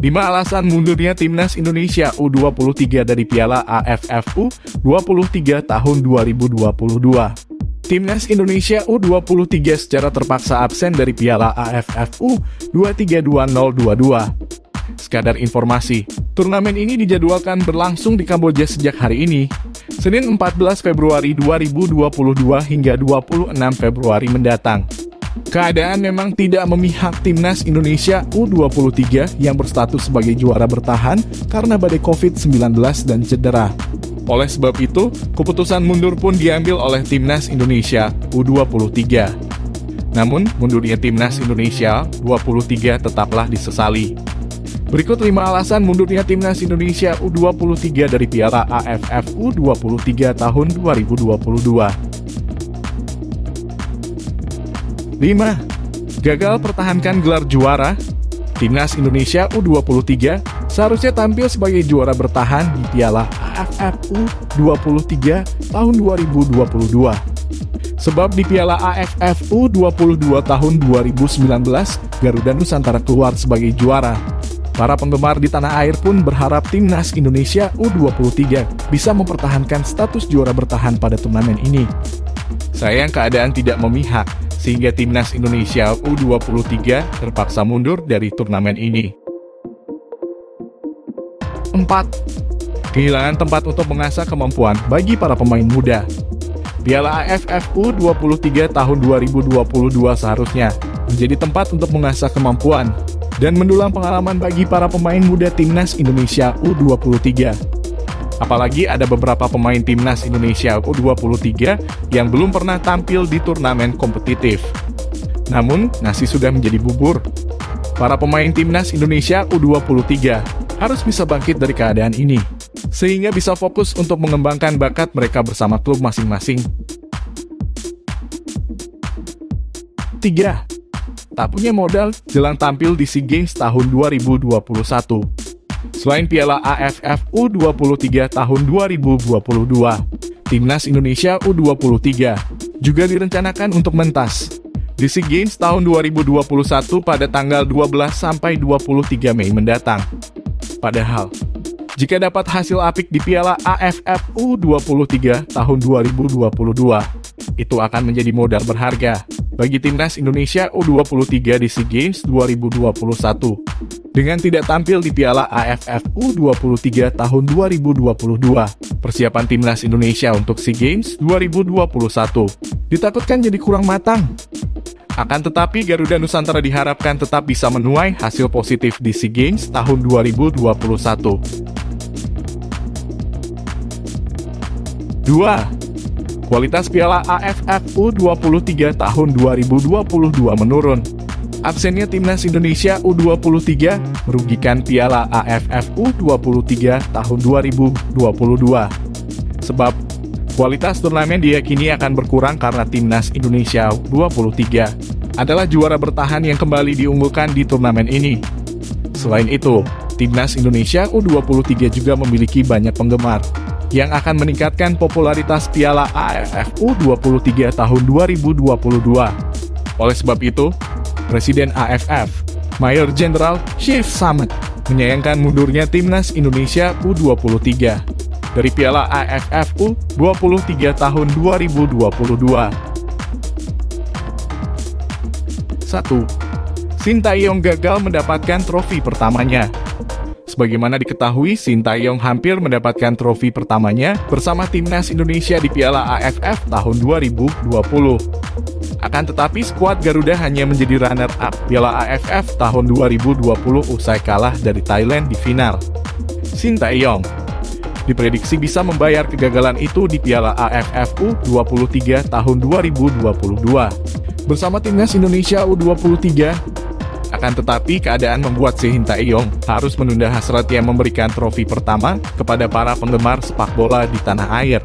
5 alasan mundurnya Timnas Indonesia U23 dari Piala AFF U23 tahun 2022. Timnas Indonesia U23 secara terpaksa absen dari Piala AFF U23 2022. Sekadar informasi, turnamen ini dijadwalkan berlangsung di Kamboja sejak hari ini, Senin 14 Februari 2022 hingga 26 Februari mendatang. Keadaan memang tidak memihak Timnas Indonesia U23 yang berstatus sebagai juara bertahan karena badai COVID-19 dan cedera. Oleh sebab itu, keputusan mundur pun diambil oleh Timnas Indonesia U23. Namun, mundurnya Timnas Indonesia U23 tetaplah disesali. Berikut 5 alasan mundurnya Timnas Indonesia U23 dari Piala AFF U23 tahun 2022. 5. Gagal pertahankan gelar juara. Timnas Indonesia U23 seharusnya tampil sebagai juara bertahan di Piala AFF U23 tahun 2022. Sebab di Piala AFF U22 tahun 2019, Garuda Nusantara keluar sebagai juara. Para penggemar di tanah air pun berharap Timnas Indonesia U23 bisa mempertahankan status juara bertahan pada turnamen ini. Sayang keadaan tidak memihak, sehingga Timnas Indonesia U23 terpaksa mundur dari turnamen ini. 4. Kehilangan tempat untuk mengasah kemampuan bagi para pemain muda. Piala AFF U23 tahun 2022 seharusnya menjadi tempat untuk mengasah kemampuan dan mendulang pengalaman bagi para pemain muda Timnas Indonesia U23. Apalagi ada beberapa pemain Timnas Indonesia U23 yang belum pernah tampil di turnamen kompetitif. Namun, nasi sudah menjadi bubur. Para pemain Timnas Indonesia U23 harus bisa bangkit dari keadaan ini, sehingga bisa fokus untuk mengembangkan bakat mereka bersama klub masing-masing. 3. Tak punya modal jelang tampil di SEA Games tahun 2021. Selain Piala AFF U23 tahun 2022, Timnas Indonesia U23 juga direncanakan untuk mentas di SEA Games tahun 2021 pada tanggal 12 sampai 23 Mei mendatang. Padahal, jika dapat hasil apik di Piala AFF U23 tahun 2022, itu akan menjadi modal berharga bagi Timnas Indonesia U23 di SEA Games 2021. Dengan tidak tampil di Piala AFF U23 tahun 2022, persiapan Timnas Indonesia untuk SEA Games 2021 ditakutkan jadi kurang matang. Akan tetapi, Garuda Nusantara diharapkan tetap bisa menuai hasil positif di SEA Games tahun 2021. 2. Kualitas Piala AFF U23 tahun 2022 menurun. Absennya Timnas Indonesia U23 merugikan Piala AFF U23 tahun 2022. Sebab, kualitas turnamen diyakini akan berkurang karena Timnas Indonesia U23 adalah juara bertahan yang kembali diunggulkan di turnamen ini. Selain itu, Timnas Indonesia U23 juga memiliki banyak penggemar yang akan meningkatkan popularitas Piala AFF U23 tahun 2022. Oleh sebab itu, Presiden AFF, Mayor Jenderal Syif Samet, menyayangkan mundurnya Timnas Indonesia U23 dari Piala AFF U23 tahun 2022. 1. Sintayong gagal mendapatkan trofi pertamanya. Sebagaimana diketahui, Sintayong hampir mendapatkan trofi pertamanya bersama Timnas Indonesia di Piala AFF tahun 2020. Akan tetapi skuad Garuda hanya menjadi runner-up Piala AFF tahun 2020 usai kalah dari Thailand di final. Sintayong diprediksi bisa membayar kegagalan itu di Piala AFF U23 tahun 2022 bersama Timnas Indonesia U23. Akan tetapi, keadaan membuat Sintayong harus menunda hasratnya memberikan trofi pertama kepada para penggemar sepak bola di tanah air.